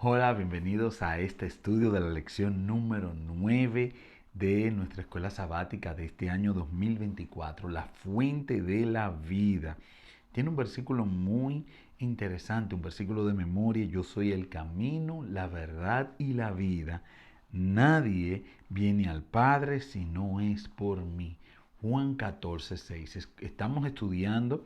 Hola, bienvenidos a este estudio de la lección número 9 de nuestra escuela sabática de este año 2024, la fuente de la vida. Tiene un versículo muy interesante, un versículo de memoria: yo soy el camino, la verdad y la vida. Nadie viene al Padre si no es por mí. Juan 14:6. Estamos estudiando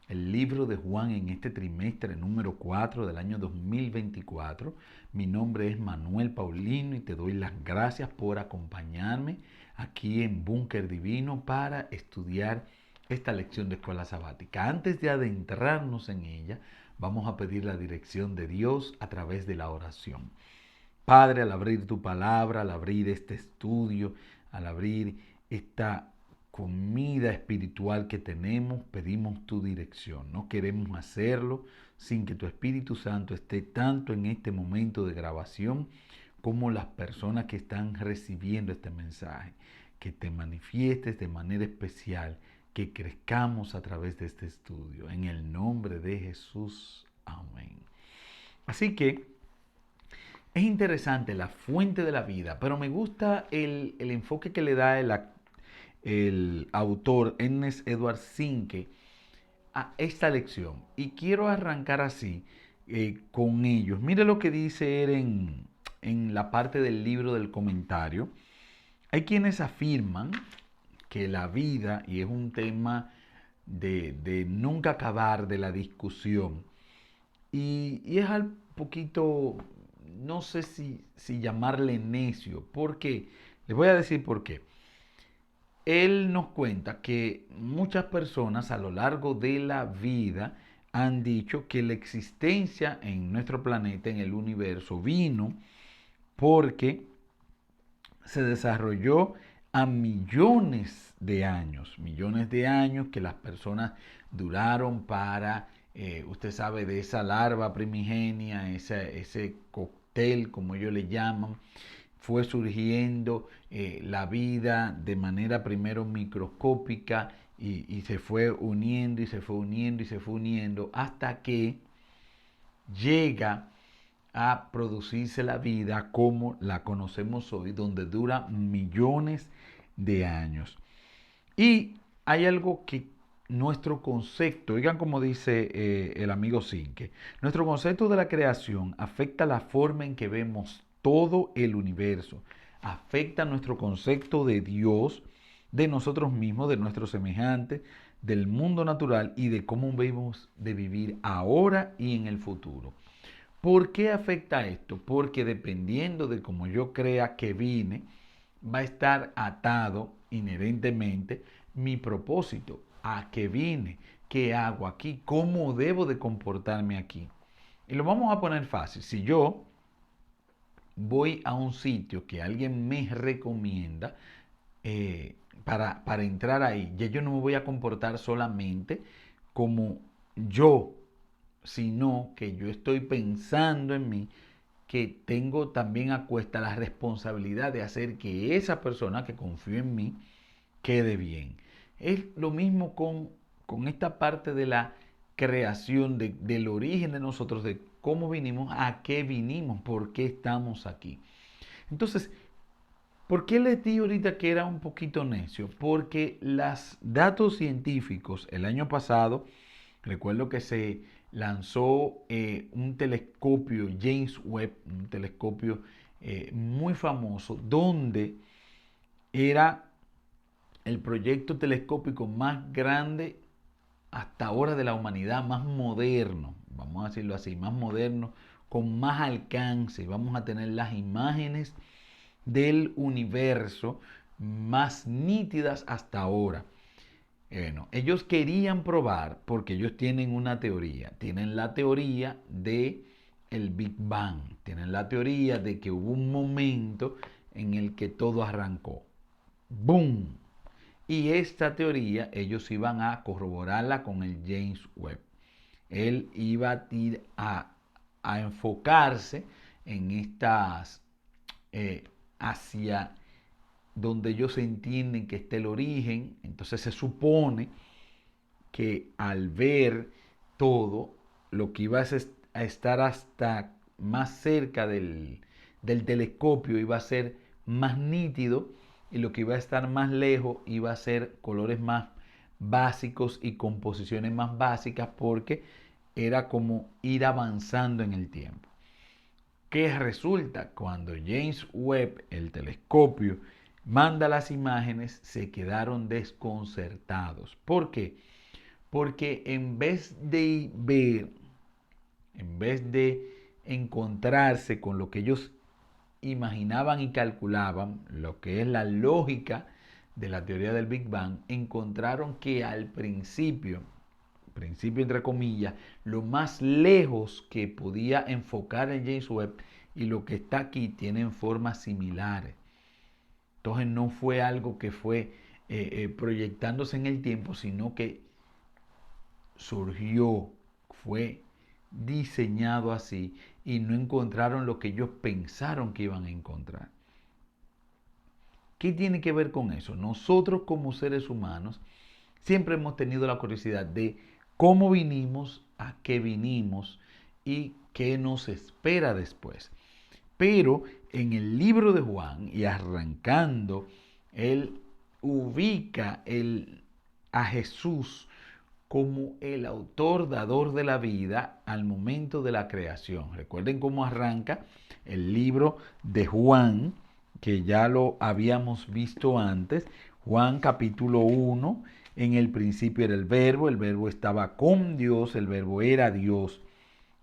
el libro de Juan en este trimestre número 4 del año 2024. Mi nombre es Manuel Paulino y te doy las gracias por acompañarme aquí en Búnker Divino para estudiar esta lección de escuela sabática. Antes de adentrarnos en ella, vamos a pedir la dirección de Dios a través de la oración. Padre, al abrir tu palabra, al abrir este estudio, al abrir esta comida espiritual que tenemos, pedimos tu dirección. No queremos hacerlo sin que tu Espíritu Santo esté tanto en este momento de grabación como las personas que están recibiendo este mensaje. Que te manifiestes de manera especial, que crezcamos a través de este estudio. En el nombre de Jesús. Amén. Así que es interesante la fuente de la vida, pero me gusta el enfoque que le da el autor Ernest Edward Zinke a esta lección. Y quiero arrancar así con ellos. Mire lo que dice él en la parte del libro del comentario. Hay quienes afirman que la vida, y es un tema de nunca acabar de la discusión, y es un poquito, no sé si llamarle necio, porque les voy a decir por qué. Él nos cuenta que muchas personas a lo largo de la vida han dicho que la existencia en nuestro planeta, en el universo, vino porque se desarrolló a millones de años que las personas duraron para, usted sabe, de esa larva primigenia, ese cóctel, como ellos le llaman, fue surgiendo la vida de manera primero microscópica y se fue uniendo y se fue uniendo y se fue uniendo hasta que llega a producirse la vida como la conocemos hoy, donde dura millones de años. Y hay algo que nuestro concepto, oigan como dice el amigo Sinke, nuestro concepto de la creación afecta la forma en que vemos todo el universo, afecta nuestro concepto de Dios, de nosotros mismos, de nuestros semejantes, del mundo natural y de cómo vemos de vivir ahora y en el futuro. ¿Por qué afecta esto? Porque dependiendo de cómo yo crea que vine, va a estar atado inherentemente mi propósito, a qué vine, qué hago aquí, cómo debo de comportarme aquí. Y lo vamos a poner fácil. Si yo voy a un sitio que alguien me recomienda para entrar ahí, ya yo no me voy a comportar solamente como yo, sino que yo estoy pensando en mí, que tengo también a cuesta la responsabilidad de hacer que esa persona que confío en mí quede bien. Es lo mismo con esta parte de la creación, del origen de nosotros, de cómo vinimos, a qué vinimos, por qué estamos aquí. Entonces, ¿por qué les di ahorita que era un poquito necio? Porque los datos científicos el año pasado, recuerdo que se lanzó un telescopio James Webb, un telescopio muy famoso, donde era el proyecto telescópico más grande hasta ahora de la humanidad, más moderno, vamos a decirlo así, más moderno, con más alcance. Vamos a tener las imágenes del universo más nítidas hasta ahora. Bueno, ellos querían probar, porque ellos tienen una teoría, tienen la teoría de el Big Bang, tienen la teoría de que hubo un momento en el que todo arrancó. ¡Boom! Y esta teoría ellos iban a corroborarla con el James Webb. Él iba a enfocarse en estas, hacia donde ellos entienden que está el origen. Entonces se supone que al ver todo, lo que iba a estar hasta más cerca del telescopio iba a ser más nítido y lo que iba a estar más lejos iba a ser colores más básicos y composiciones más básicas porque era como ir avanzando en el tiempo. ¿Qué resulta? Cuando James Webb, el telescopio, manda las imágenes, se quedaron desconcertados. ¿Por qué? Porque en vez de ver, en vez de encontrarse con lo que ellos imaginaban y calculaban, lo que es la lógica de la teoría del Big Bang, encontraron que al principio entre comillas, lo más lejos que podía enfocar el James Webb y lo que está aquí tienen formas similares. Entonces no fue algo que fue proyectándose en el tiempo, sino que surgió, fue diseñado así y no encontraron lo que ellos pensaron que iban a encontrar. ¿Qué tiene que ver con eso? Nosotros como seres humanos siempre hemos tenido la curiosidad de cómo vinimos, a qué vinimos y qué nos espera después. Pero en el libro de Juan y arrancando, él ubica a Jesús como el autor, dador de la vida al momento de la creación. Recuerden cómo arranca el libro de Juan, que ya lo habíamos visto antes. Juan capítulo 1, en el principio era el verbo estaba con Dios, el verbo era Dios.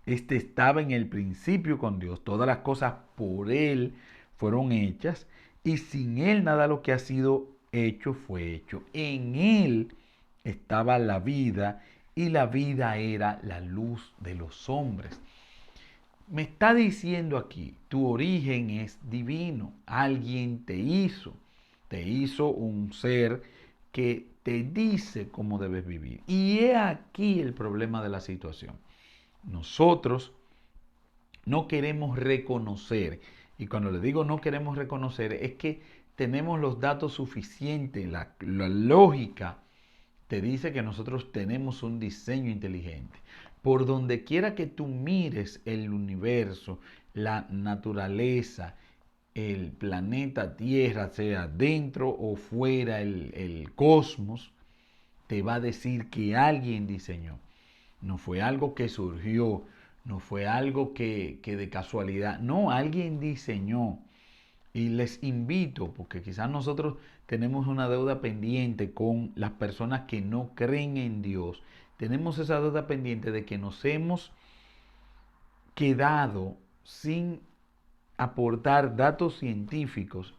Este estaba en el principio con Dios, todas las cosas por Él fueron hechas y sin Él nada de lo que ha sido hecho fue hecho. En Él estaba la vida y la vida era la luz de los hombres. Me está diciendo aquí, tu origen es divino, alguien te hizo un ser que te dice cómo debes vivir. Y he aquí el problema de la situación. Nosotros no queremos reconocer, y cuando le digo no queremos reconocer, es que tenemos los datos suficientes, la lógica te dice que nosotros tenemos un diseño inteligente. Por donde quiera que tú mires el universo, la naturaleza, el planeta Tierra, sea dentro o fuera el cosmos, te va a decir que alguien diseñó. No fue algo que surgió, no fue algo que de casualidad, no, alguien diseñó. Y les invito, porque quizás nosotros tenemos una deuda pendiente con las personas que no creen en Dios. Tenemos esa deuda pendiente de que nos hemos quedado sin aportar datos científicos.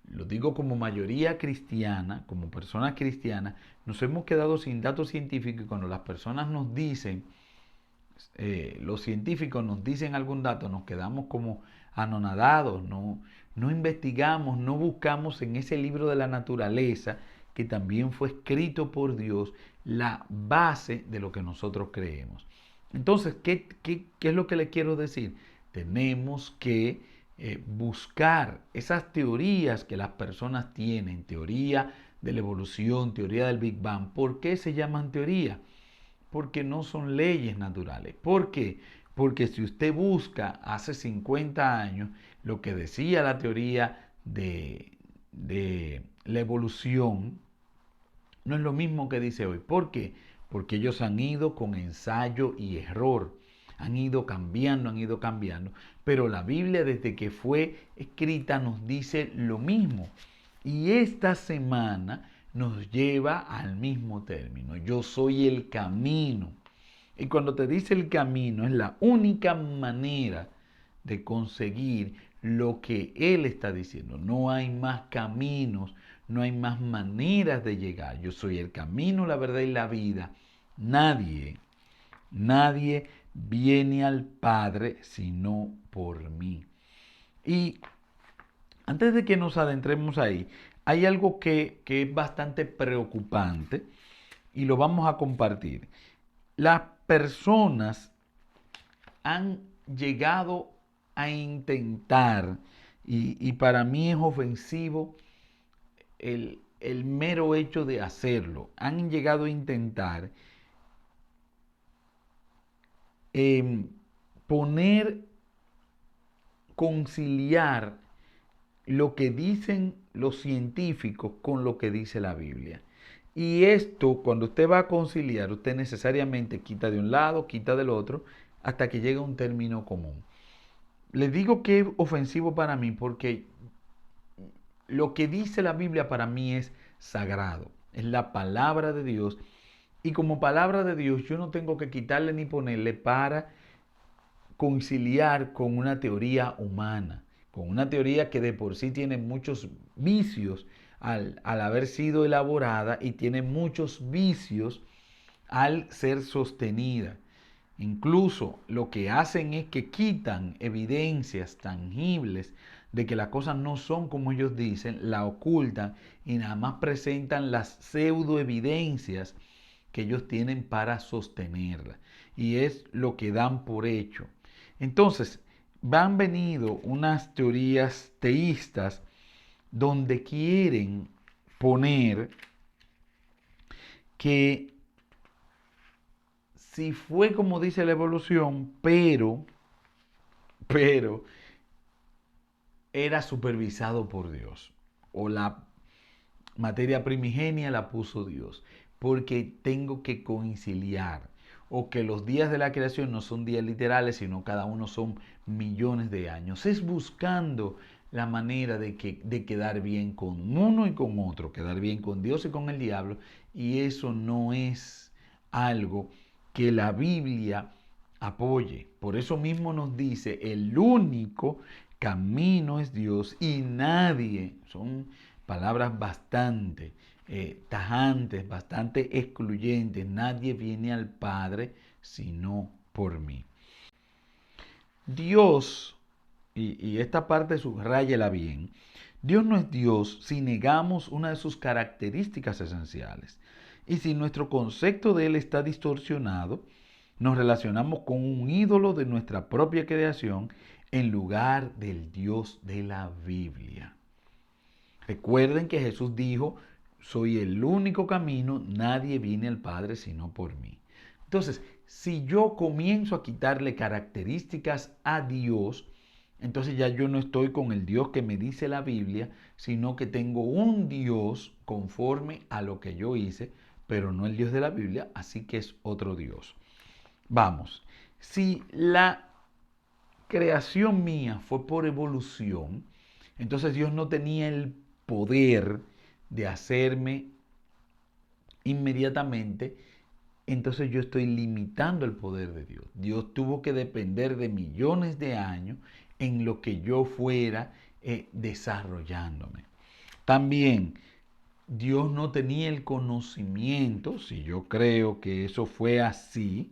Lo digo como mayoría cristiana, como personas cristianas, nos hemos quedado sin datos científicos y cuando las personas nos dicen, los científicos nos dicen algún dato, nos quedamos como anonadados, no investigamos, no buscamos en ese libro de la naturaleza que también fue escrito por Dios la base de lo que nosotros creemos. Entonces, ¿qué es lo que le quiero decir? Tenemos que buscar esas teorías que las personas tienen, teoría de la evolución, teoría del Big Bang. ¿Por qué se llaman teoría? Porque no son leyes naturales. ¿Por qué? Porque si usted busca hace 50 años lo que decía la teoría de la evolución, no es lo mismo que dice hoy. ¿Por qué? Porque ellos han ido con ensayo y error. Han ido cambiando. Pero la Biblia desde que fue escrita nos dice lo mismo. Y esta semana nos lleva al mismo término. Yo soy el camino. Y cuando te dice el camino es la única manera de conseguir lo que Él está diciendo. No hay más caminos, no hay más maneras de llegar. Yo soy el camino, la verdad y la vida. Nadie viene al Padre sino por mí. Y antes de que nos adentremos ahí, hay algo que es bastante preocupante y lo vamos a compartir. Las personas han llegado a intentar, y para mí es ofensivo el mero hecho de hacerlo, han llegado a intentar poner conciliar lo que dicen los científicos con lo que dice la Biblia. Y esto, cuando usted va a conciliar, usted necesariamente quita de un lado, quita del otro, hasta que llega a un término común. Les digo que es ofensivo para mí porque lo que dice la Biblia para mí es sagrado, es la palabra de Dios. Y como palabra de Dios yo no tengo que quitarle ni ponerle para conciliar con una teoría humana, con una teoría que de por sí tiene muchos vicios al haber sido elaborada y tiene muchos vicios al ser sostenida. Incluso lo que hacen es que quitan evidencias tangibles de que las cosas no son como ellos dicen, la ocultan y nada más presentan las pseudoevidencias que ellos tienen para sostenerla. Y es lo que dan por hecho. Entonces, han venido unas teorías teístas donde quieren poner que si fue como dice la evolución, pero era supervisado por Dios. O la materia primigenia la puso Dios. Porque tengo que conciliar. O que los días de la creación no son días literales, sino cada uno son millones de años. Es buscando la manera de quedar bien con uno y con otro, quedar bien con Dios y con el diablo. Y eso no es algo que la Biblia apoye. Por eso mismo nos dice, el único camino es Dios y nadie, son palabras bastante tajantes, bastante excluyentes, nadie viene al Padre sino por mí. Dios, y esta parte subráyela bien, Dios no es Dios si negamos una de sus características esenciales. Y si nuestro concepto de Él está distorsionado, nos relacionamos con un ídolo de nuestra propia creación en lugar del Dios de la Biblia. Recuerden que Jesús dijo, soy el único camino, nadie viene al Padre sino por mí. Entonces, si yo comienzo a quitarle características a Dios, entonces ya yo no estoy con el Dios que me dice la Biblia, sino que tengo un Dios conforme a lo que yo hice, pero no el Dios de la Biblia, así que es otro Dios. Vamos, si la creación mía fue por evolución, entonces Dios no tenía el poder de hacerme inmediatamente, entonces yo estoy limitando el poder de Dios. Dios tuvo que depender de millones de años en lo que yo fuera desarrollándome. También Dios no tenía el conocimiento, si yo creo que eso fue así,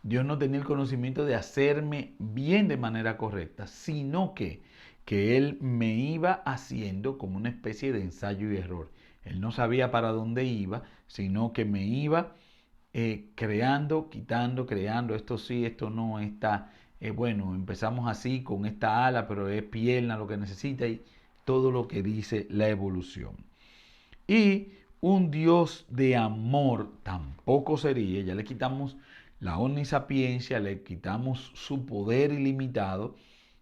Dios no tenía el conocimiento de hacerme bien de manera correcta, sino que Él me iba haciendo como una especie de ensayo y error. Él no sabía para dónde iba, sino que me iba creando, quitando, creando, esto sí, esto no, esta, bueno, empezamos así con esta ala, pero es pierna lo que necesita y todo lo que dice la evolución. Y un Dios de amor tampoco sería, ya le quitamos la omnisapiencia, le quitamos su poder ilimitado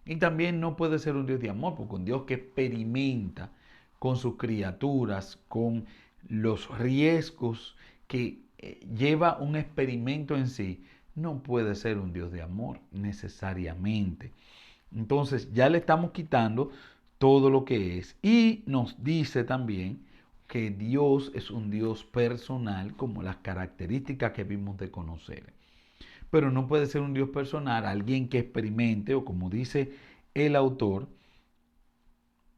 y también no puede ser un Dios de amor, porque un Dios que experimenta con sus criaturas, con los riesgos que lleva un experimento en sí, no puede ser un Dios de amor necesariamente. Entonces ya le estamos quitando todo lo que es y nos dice también que Dios es un Dios personal como las características que vimos de conocer. Pero no puede ser un Dios personal, alguien que experimente o como dice el autor,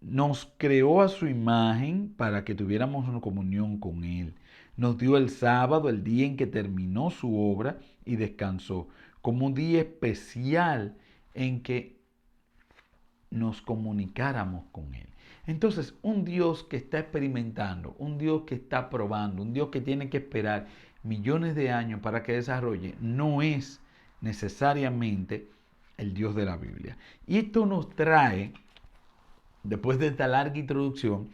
nos creó a su imagen para que tuviéramos una comunión con Él. Nos dio el sábado, el día en que terminó su obra y descansó, como un día especial en que nos comunicáramos con Él. Entonces, un Dios que está experimentando, un Dios que está probando, un Dios que tiene que esperar millones de años para que desarrolle, no es necesariamente el Dios de la Biblia. Y esto nos trae, después de esta larga introducción,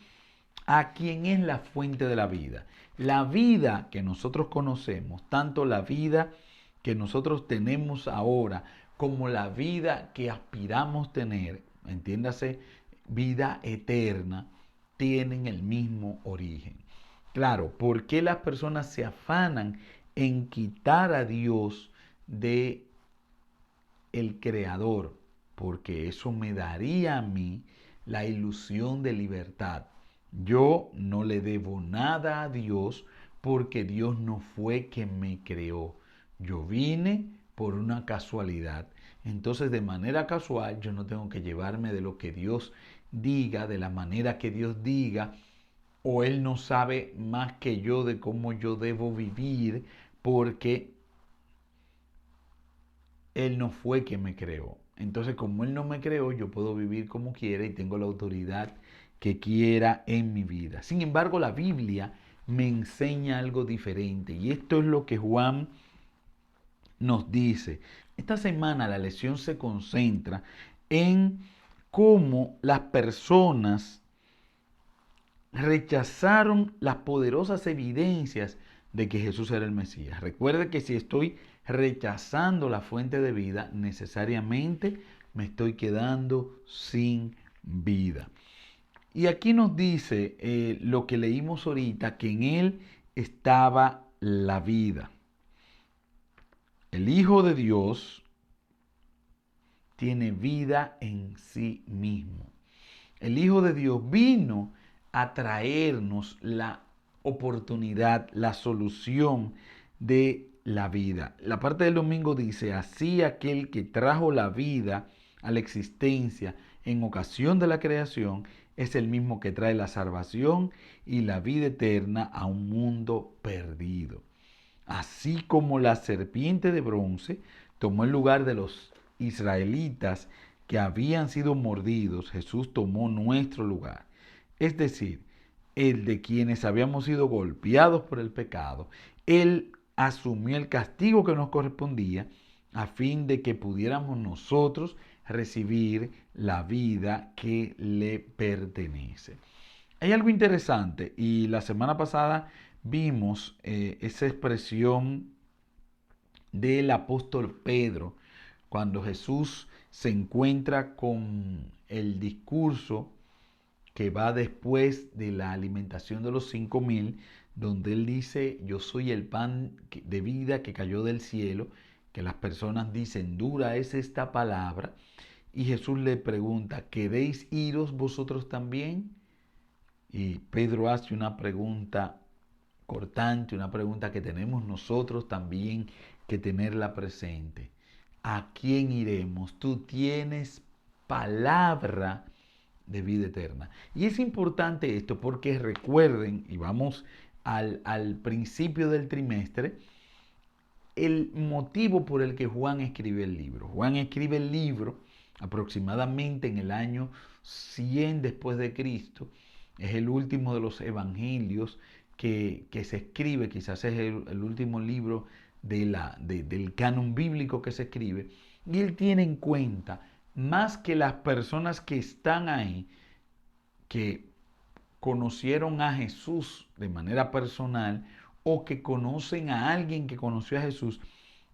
a quién es la fuente de la vida. La vida que nosotros conocemos, tanto la vida que nosotros tenemos ahora como la vida que aspiramos tener, entiéndase, vida eterna, tienen el mismo origen. Claro, ¿por qué las personas se afanan en quitar a Dios de el Creador? Porque eso me daría a mí la ilusión de libertad. Yo no le debo nada a Dios porque Dios no fue quien me creó. Yo vine por una casualidad. Entonces, de manera casual, yo no tengo que llevarme de lo que Dios diga, de la manera que Dios diga, o Él no sabe más que yo de cómo yo debo vivir porque Él no fue quien me creó. Entonces, como Él no me creó, yo puedo vivir como quiera y tengo la autoridad que quiera en mi vida. Sin embargo, la Biblia me enseña algo diferente y esto es lo que Juan nos dice. Esta semana la lección se concentra en cómo las personas rechazaron las poderosas evidencias de que Jesús era el Mesías. Recuerde que si estoy rechazando la fuente de vida, necesariamente me estoy quedando sin vida. Y aquí nos dice lo que leímos ahorita, que en él estaba la vida. El Hijo de Dios tiene vida en sí mismo. El Hijo de Dios vino a traernos la oportunidad, la solución de la vida. La parte del domingo dice, así aquel que trajo la vida a la existencia en ocasión de la creación es el mismo que trae la salvación y la vida eterna a un mundo perdido. Así como la serpiente de bronce tomó el lugar de los israelitas que habían sido mordidos, Jesús tomó nuestro lugar. Es decir, el de quienes habíamos sido golpeados por el pecado. Él asumió el castigo que nos correspondía a fin de que pudiéramos nosotros recibir la vida que le pertenece. Hay algo interesante y la semana pasada vimos esa expresión del apóstol Pedro cuando Jesús se encuentra con el discurso que va después de la alimentación de los 5.000, donde él dice, yo soy el pan de vida que cayó del cielo, que las personas dicen, dura es esta palabra, y Jesús le pregunta, ¿queréis iros vosotros también? Y Pedro hace una pregunta cortante, una pregunta que tenemos nosotros también que tenerla presente. ¿A quién iremos? Tú tienes palabra de vida eterna. Y es importante esto porque recuerden, y vamos al principio del trimestre, el motivo por el que Juan escribe el libro. Juan escribe el libro aproximadamente en el año 100 después de Cristo. Es el último de los evangelios que se escribe, quizás es el último libro del canon bíblico que se escribe. Y él tiene en cuenta, más que las personas que están ahí, que conocieron a Jesús de manera personal o que conocen a alguien que conoció a Jesús,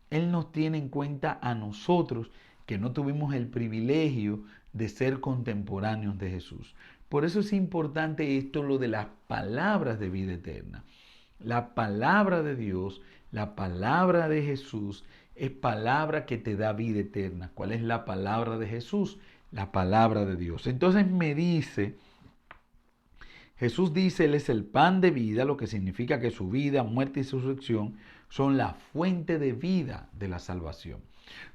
Él nos tiene en cuenta a nosotros que no tuvimos el privilegio de ser contemporáneos de Jesús. Por eso es importante esto, lo de las palabras de vida eterna. La palabra de Dios, la palabra de Jesús, es palabra que te da vida eterna. ¿Cuál es la palabra de Jesús? La palabra de Dios. Entonces me dice, Jesús dice, Él es el pan de vida, lo que significa que su vida, muerte y resurrección son la fuente de vida de la salvación.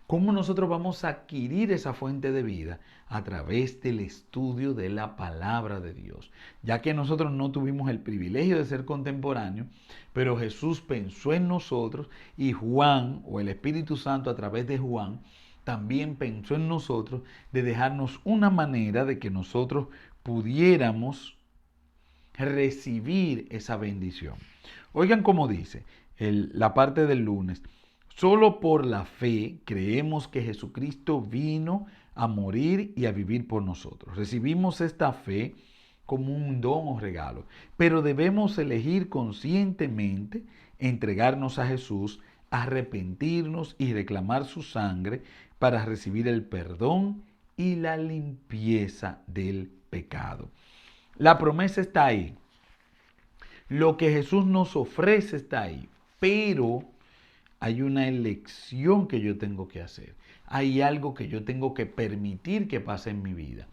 ¿Cómo nosotros vamos a adquirir esa fuente de vida? A través del estudio de la palabra de Dios. Ya que nosotros no tuvimos el privilegio de ser contemporáneos, pero Jesús pensó en nosotros y Juan, o el Espíritu Santo a través de Juan, también pensó en nosotros de dejarnos una manera de que nosotros pudiéramos recibir esa bendición. Oigan cómo dice la parte del lunes. Solo por la fe creemos que Jesucristo vino a morir y a vivir por nosotros. Recibimos esta fe como un don o regalo, pero debemos elegir conscientemente entregarnos a Jesús arrepentirnos y reclamar su sangre para recibir el perdón y la limpieza del pecado. La promesa está ahí. Lo que Jesús nos ofrece está ahí. Pero hay una elección que yo tengo que hacer. Hay algo que yo tengo que permitir que pase en mi vida.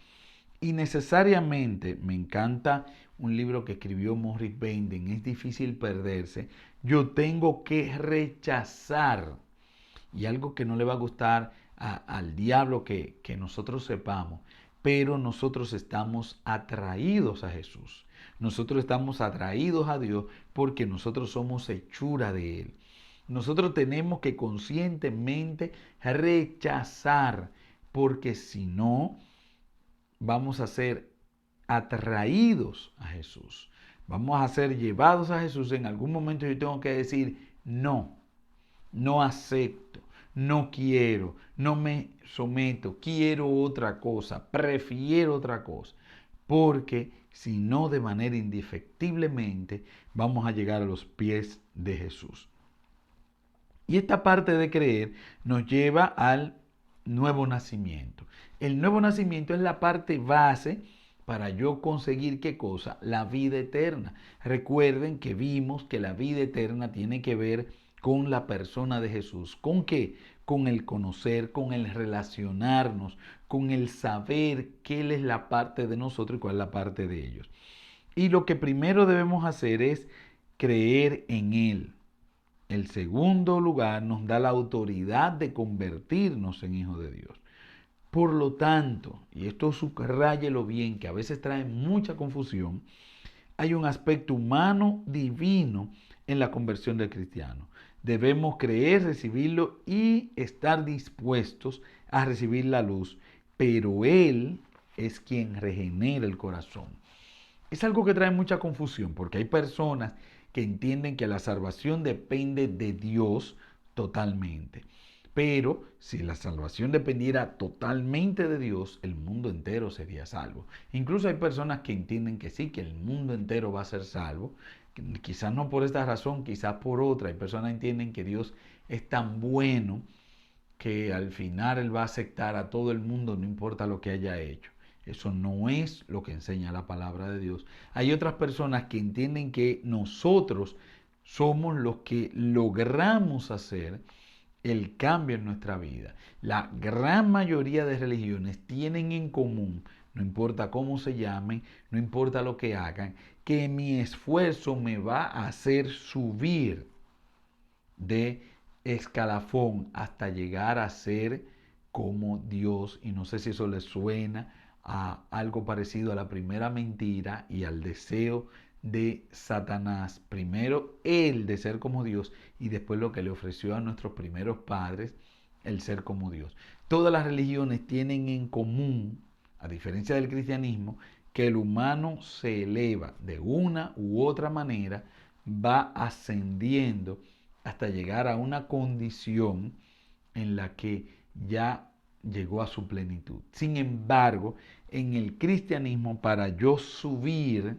Y necesariamente, me encanta un libro que escribió Morris Benden, Es difícil perderse. Yo tengo que rechazar, y algo que no le va a gustar al diablo que nosotros sepamos, pero nosotros estamos atraídos a Jesús. Nosotros estamos atraídos a Dios porque nosotros somos hechura de Él. Nosotros tenemos que conscientemente rechazar, porque si no, vamos a ser atraídos a Jesús. Vamos a ser llevados a Jesús. En algún momento yo tengo que decir, no, no acepto, no quiero, no me someto, quiero otra cosa, prefiero otra cosa. Porque si no, de manera indefectiblemente vamos a llegar a los pies de Jesús. Y esta parte de creer nos lleva al nuevo nacimiento. El nuevo nacimiento es la parte base para yo conseguir ¿qué cosa? La vida eterna. Recuerden que vimos que la vida eterna tiene que ver con la persona de Jesús. ¿Con qué? Con el conocer, con el relacionarnos, con el saber qué es la parte de nosotros y cuál es la parte de ellos. Y lo que primero debemos hacer es creer en Él. El segundo lugar nos da la autoridad de convertirnos en hijos de Dios. Por lo tanto, y esto subráyelo bien, que a veces trae mucha confusión, hay un aspecto humano divino en la conversión del cristiano. Debemos creer, recibirlo y estar dispuestos a recibir la luz, pero Él es quien regenera el corazón. Es algo que trae mucha confusión porque hay personas que entienden que la salvación depende de Dios totalmente. Pero si la salvación dependiera totalmente de Dios, el mundo entero sería salvo. Incluso hay personas que entienden que sí, que el mundo entero va a ser salvo. Quizás no por esta razón, quizás por otra. Hay personas que entienden que Dios es tan bueno que al final Él va a aceptar a todo el mundo, no importa lo que haya hecho. Eso no es lo que enseña la palabra de Dios. Hay otras personas que entienden que nosotros somos los que logramos hacer el cambio en nuestra vida. La gran mayoría de religiones tienen en común, no importa cómo se llamen, no importa lo que hagan, que mi esfuerzo me va a hacer subir de escalafón hasta llegar a ser como Dios. Y no sé si eso les suena a algo parecido a la primera mentira y al deseo de Satanás. Primero él de ser como Dios y después lo que le ofreció a nuestros primeros padres, el ser como Dios. Todas las religiones tienen en común, a diferencia del cristianismo, que el humano se eleva de una u otra manera, va ascendiendo hasta llegar a una condición en la que ya llegó a su plenitud. Sin embargo, en el cristianismo, para yo subir,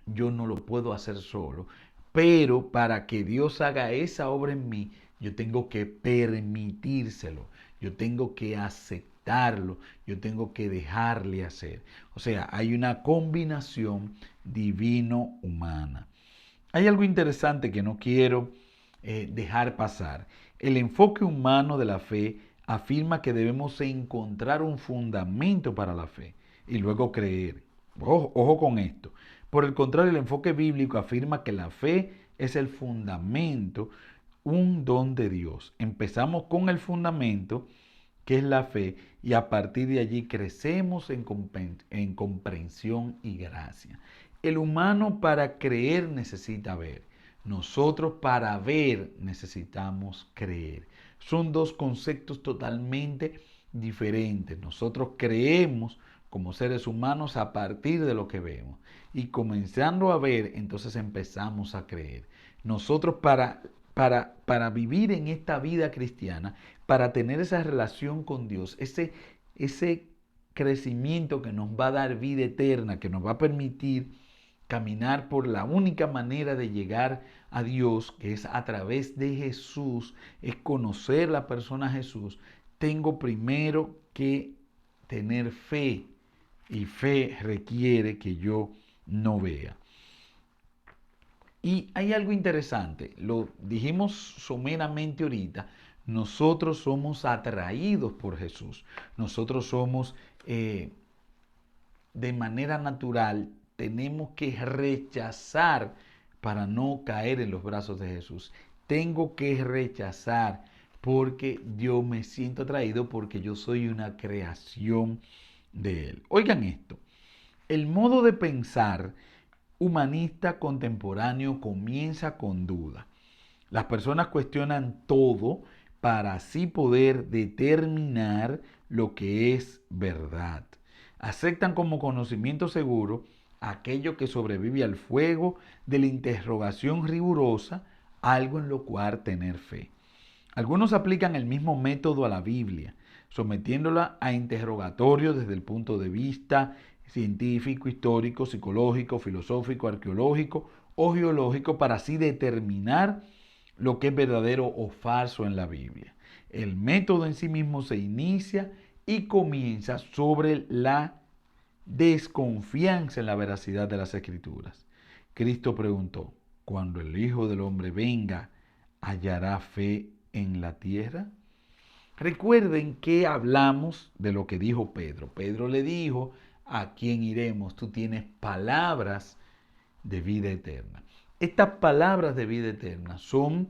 yo no lo puedo hacer solo, pero para que Dios haga esa obra en mí, yo tengo que permitírselo, yo tengo que aceptarlo, yo tengo que dejarle hacer. O sea, hay una combinación divino-humana. Hay algo interesante que no quiero dejar pasar. El enfoque humano de la fe afirma que debemos encontrar un fundamento para la fe y luego creer. Ojo, ojo con esto. Por el contrario, el enfoque bíblico afirma que la fe es el fundamento, un don de Dios. Empezamos con el fundamento, que es la fe, y a partir de allí crecemos en comprensión y gracia. El humano para creer necesita ver. Nosotros para ver necesitamos creer. Son dos conceptos totalmente diferentes. Nosotros creemos como seres humanos a partir de lo que vemos. Y comenzando a ver, entonces empezamos a creer. Nosotros para vivir en esta vida cristiana, para tener esa relación con Dios, ese crecimiento que nos va a dar vida eterna, que nos va a permitir caminar por la única manera de llegar a Dios, que es a través de Jesús, es conocer la persona Jesús, tengo primero que tener fe. Y fe requiere que yo no vea. Y hay algo interesante, lo dijimos someramente ahorita, nosotros somos atraídos por Jesús, nosotros somos de manera natural, tenemos que rechazar para no caer en los brazos de Jesús. Tengo que rechazar porque yo me siento atraído porque yo soy una creación de Él. Oigan esto, el modo de pensar humanista contemporáneo comienza con duda. Las personas cuestionan todo para así poder determinar lo que es verdad. Aceptan como conocimiento seguro aquello que sobrevive al fuego de la interrogación rigurosa, algo en lo cual tener fe. Algunos aplican el mismo método a la Biblia, sometiéndola a interrogatorio desde el punto de vista científico, histórico, psicológico, filosófico, arqueológico o geológico para así determinar lo que es verdadero o falso en la Biblia. El método en sí mismo se inicia y comienza sobre la desconfianza en la veracidad de las Escrituras. Cristo preguntó, cuando el Hijo del Hombre venga, ¿hallará fe en la tierra? Recuerden que hablamos de lo que dijo Pedro. Pedro le dijo, ¿a quién iremos? Tú tienes palabras de vida eterna. Estas palabras de vida eterna son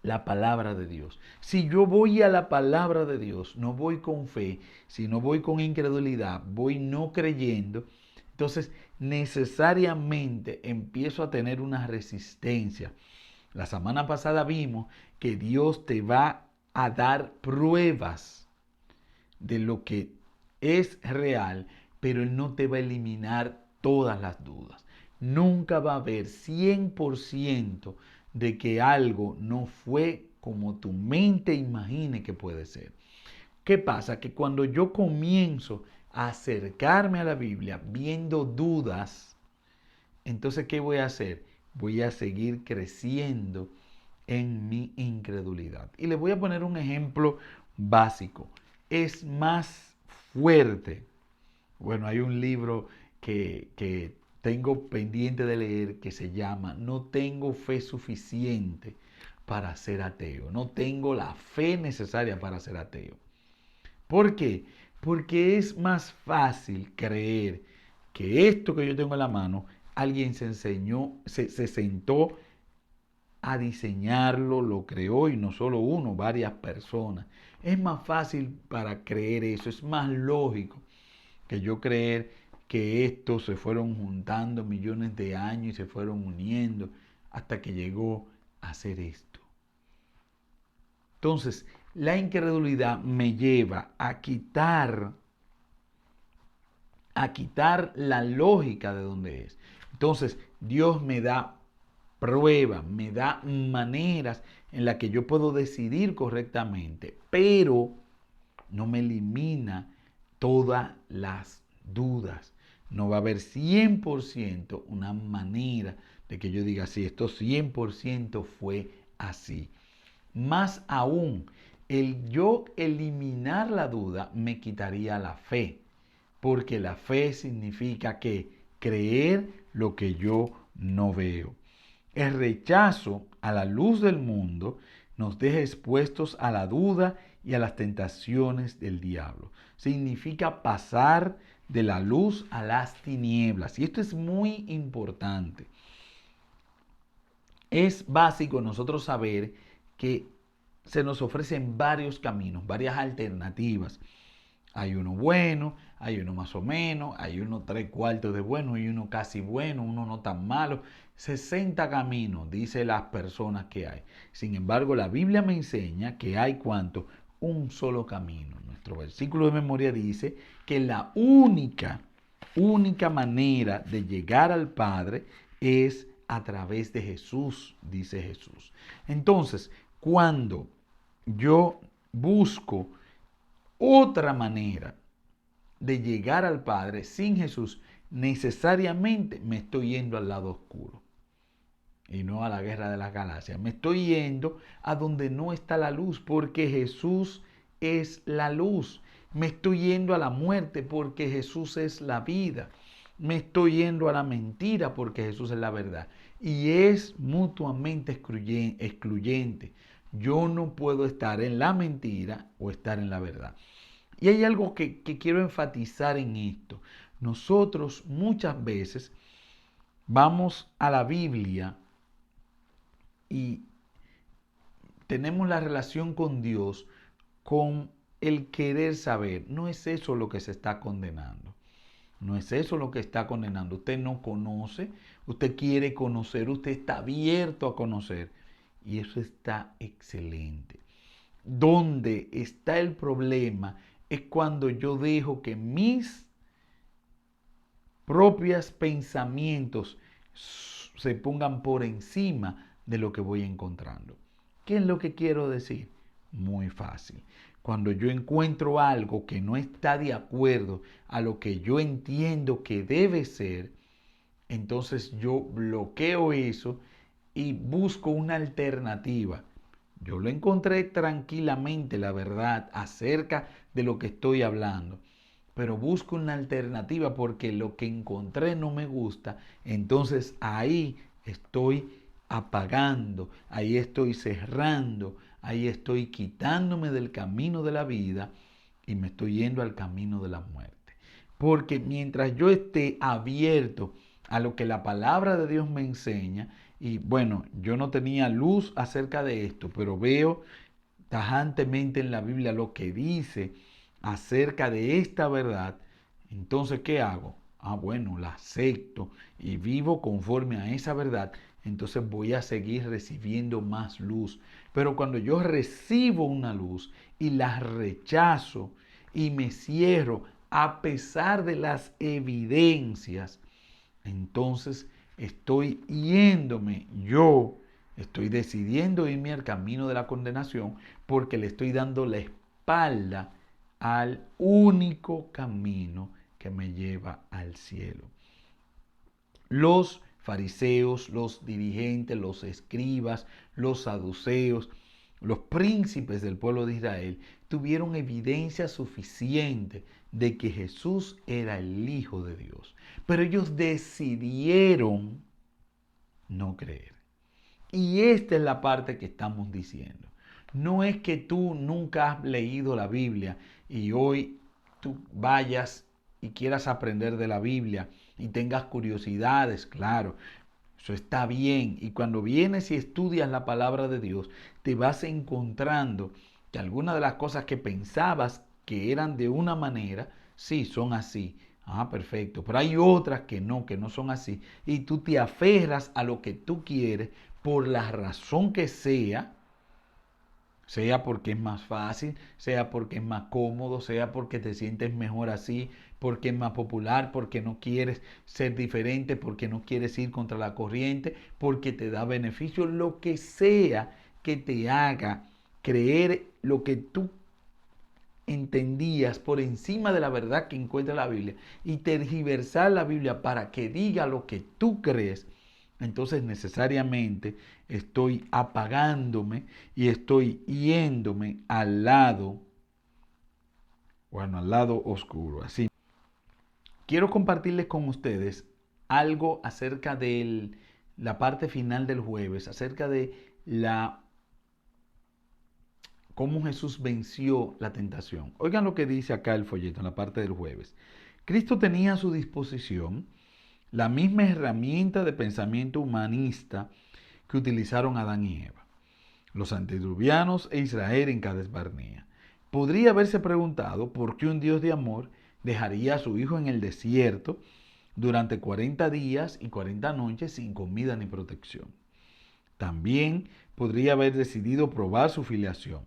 la palabra de Dios. Si yo voy a la palabra de Dios, no voy con fe, si no voy con incredulidad, voy no creyendo, entonces necesariamente empiezo a tener una resistencia. La semana pasada vimos que Dios te va a dar pruebas de lo que es real, pero Él no te va a eliminar todas las dudas. Nunca va a haber 100% de que algo no fue como tu mente imagine que puede ser. ¿Qué pasa? Que cuando yo comienzo a acercarme a la Biblia viendo dudas, entonces ¿qué voy a hacer? Voy a seguir creciendo en mi incredulidad. Y les voy a poner un ejemplo básico. Es más fuerte. Bueno, hay un libro que tengo pendiente de leer que se llama No tengo fe suficiente para ser ateo. No tengo la fe necesaria para ser ateo. ¿Por qué? Porque es más fácil creer que esto que yo tengo en la mano, alguien se sentó a diseñarlo, lo creó y no solo uno, varias personas. Es más fácil para creer eso, es más lógico que yo creer que estos se fueron juntando millones de años y se fueron uniendo hasta que llegó a ser esto. Entonces, la incredulidad me lleva a quitar la lógica de donde es. Entonces, Dios me da pruebas, me da maneras en las que yo puedo decidir correctamente, pero no me elimina todas las dudas. No va a haber 100% una manera de que yo diga, sí, esto 100% fue así. Más aún, el yo eliminar la duda me quitaría la fe, porque la fe significa que creer lo que yo no veo. El rechazo a la luz del mundo nos deja expuestos a la duda y a las tentaciones del diablo. Significa pasar de la luz a las tinieblas. Y esto es muy importante. Es básico nosotros saber que se nos ofrecen varios caminos, varias alternativas. Hay uno bueno, hay uno más o menos, hay uno 3/4 de bueno y uno casi bueno, uno no tan malo. 60 caminos, dice las personas que hay. Sin embargo, la Biblia me enseña que hay ¿cuánto? Un solo camino. Nuestro versículo de memoria dice que la única manera de llegar al Padre es a través de Jesús, dice Jesús. Entonces, cuando yo busco otra manera de llegar al Padre sin Jesús, necesariamente me estoy yendo al lado oscuro y no a la guerra de las galaxias. Me estoy yendo a donde no está la luz, porque Jesús es la luz. Me estoy yendo a la muerte porque Jesús es la vida. Me estoy yendo a la mentira porque Jesús es la verdad. Y es mutuamente excluyente. Yo no puedo estar en la mentira o estar en la verdad. Y hay algo que quiero enfatizar en esto. Nosotros muchas veces vamos a la Biblia y tenemos la relación con Dios con el querer saber. No es eso lo que se está condenando. No es eso lo que está condenando. Usted no conoce, usted quiere conocer, usted está abierto a conocer. Y eso está excelente. Donde está el problema es cuando yo dejo que mis propios pensamientos se pongan por encima de lo que voy encontrando. ¿Qué es lo que quiero decir? Muy fácil. Cuando yo encuentro algo que no está de acuerdo a lo que yo entiendo que debe ser, entonces yo bloqueo eso y busco una alternativa. Yo lo encontré tranquilamente, la verdad, acerca de lo que estoy hablando, pero busco una alternativa porque lo que encontré no me gusta, entonces ahí estoy apagando, ahí estoy cerrando, ahí estoy quitándome del camino de la vida y me estoy yendo al camino de la muerte. Porque mientras yo esté abierto a lo que la palabra de Dios me enseña, y bueno, yo no tenía luz acerca de esto, pero veo tajantemente en la Biblia lo que dice acerca de esta verdad, entonces, ¿qué hago? Bueno, la acepto y vivo conforme a esa verdad, entonces voy a seguir recibiendo más luz. Pero cuando yo recibo una luz y la rechazo y me cierro a pesar de las evidencias, entonces estoy yéndome, yo estoy decidiendo irme al camino de la condenación porque le estoy dando la espalda al único camino que me lleva al cielo. Los fariseos, los dirigentes, los escribas, los saduceos, los príncipes del pueblo de Israel tuvieron evidencia suficiente de que Jesús era el Hijo de Dios. Pero ellos decidieron no creer. Y esta es la parte que estamos diciendo. No es que tú nunca has leído la Biblia y hoy tú vayas y quieras aprender de la Biblia y tengas curiosidades, claro, eso está bien. Y cuando vienes y estudias la palabra de Dios, te vas encontrando que algunas de las cosas que pensabas que eran de una manera, sí, son así. Perfecto. Pero hay otras que no son así. Y tú te aferras a lo que tú quieres por la razón que sea porque es más fácil, sea porque es más cómodo, sea porque te sientes mejor así, porque es más popular, porque no quieres ser diferente, porque no quieres ir contra la corriente, porque te da beneficio, lo que sea que te haga creer lo que tú entendías por encima de la verdad que encuentra la Biblia y tergiversar la Biblia para que diga lo que tú crees, entonces necesariamente estoy apagándome y estoy yéndome al lado, al lado oscuro. Así, quiero compartirles con ustedes algo acerca de la parte final del jueves, acerca de cómo Jesús venció la tentación. Oigan lo que dice acá el folleto en la parte del jueves. Cristo tenía a su disposición la misma herramienta de pensamiento humanista que utilizaron Adán y Eva, los antediluvianos e Israel en Cades Barnea. Podría haberse preguntado por qué un Dios de amor dejaría a su hijo en el desierto durante 40 días y 40 noches sin comida ni protección. También podría haber decidido probar su filiación.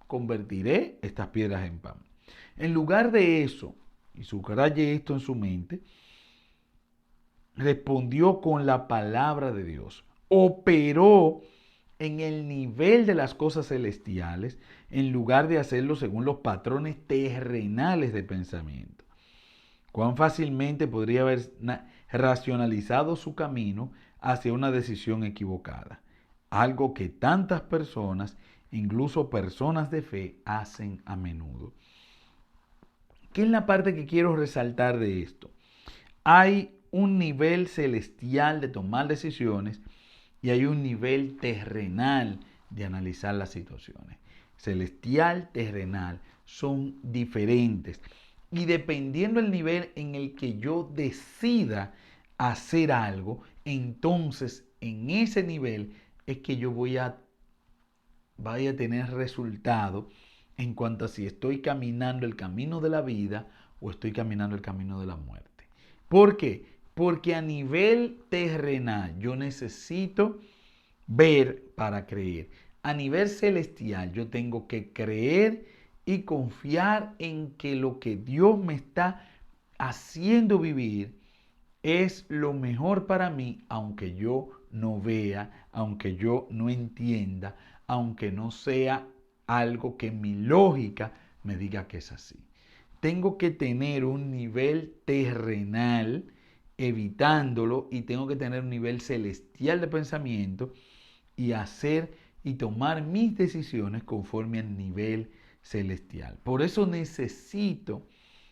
Convertiré estas piedras en pan. En lugar de eso, y subraye esto en su mente, respondió con la palabra de Dios. Operó en el nivel de las cosas celestiales en lugar de hacerlo según los patrones terrenales de pensamiento. Cuán fácilmente podría haber racionalizado su camino hacia una decisión equivocada. Algo que tantas personas, incluso personas de fe, hacen a menudo. ¿Qué es la parte que quiero resaltar de esto? Hay un nivel celestial de tomar decisiones y hay un nivel terrenal de analizar las situaciones. Celestial, terrenal, son diferentes. Y dependiendo del nivel en el que yo decida hacer algo, entonces en ese nivel es que yo voy a tener resultado en cuanto a si estoy caminando el camino de la vida o estoy caminando el camino de la muerte. ¿Por qué? Porque a nivel terrenal yo necesito ver para creer. A nivel celestial yo tengo que creer y confiar en que lo que Dios me está haciendo vivir es lo mejor para mí, aunque yo no vea, aunque yo no entienda, aunque no sea algo que mi lógica me diga que es así. Tengo que tener un nivel terrenal evitándolo y tengo que tener un nivel celestial de pensamiento y hacer y tomar mis decisiones conforme al nivel celestial. Por eso necesito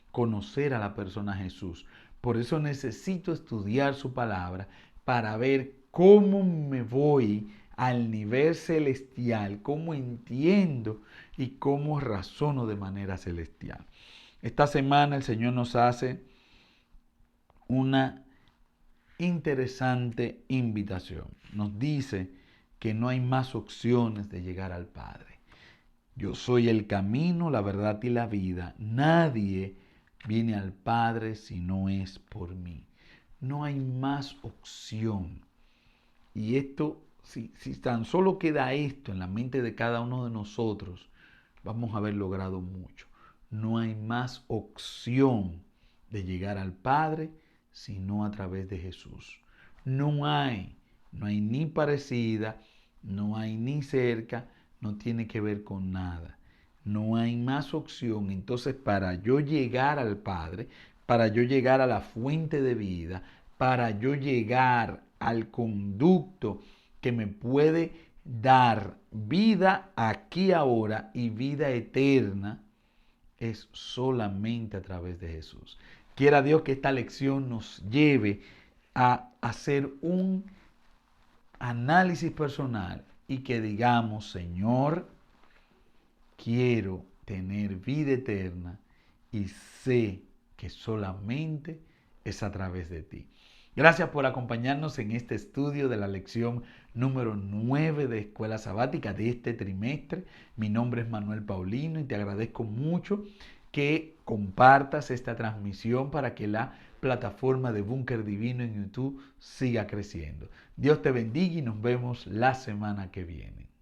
conocer a la persona Jesús. Por eso necesito estudiar su palabra para ver cómo me voy al nivel celestial, cómo entiendo y cómo razono de manera celestial. Esta semana el Señor nos hace una interesante invitación. Nos dice que no hay más opciones de llegar al Padre. Yo soy el camino, la verdad y la vida. Nadie viene al Padre si no es por mí. No hay más opción. Y esto, si tan solo queda esto en la mente de cada uno de nosotros, vamos a haber logrado mucho. No hay más opción de llegar al Padre sino a través de Jesús. No hay ni parecida, no hay ni cerca, no tiene que ver con nada. No hay más opción. Entonces, para yo llegar al Padre, para yo llegar a la fuente de vida, para yo llegar al conducto que me puede dar vida aquí ahora y vida eterna, es solamente a través de Jesús. Quiera Dios que esta lección nos lleve a hacer un análisis personal y que digamos, Señor, quiero tener vida eterna y sé que solamente es a través de ti. Gracias por acompañarnos en este estudio de la lección número 9 de Escuela Sabática de este trimestre. Mi nombre es Manuel Paulino y te agradezco mucho que compartas esta transmisión para que la plataforma de Búnker Divino en YouTube siga creciendo. Dios te bendiga y nos vemos la semana que viene.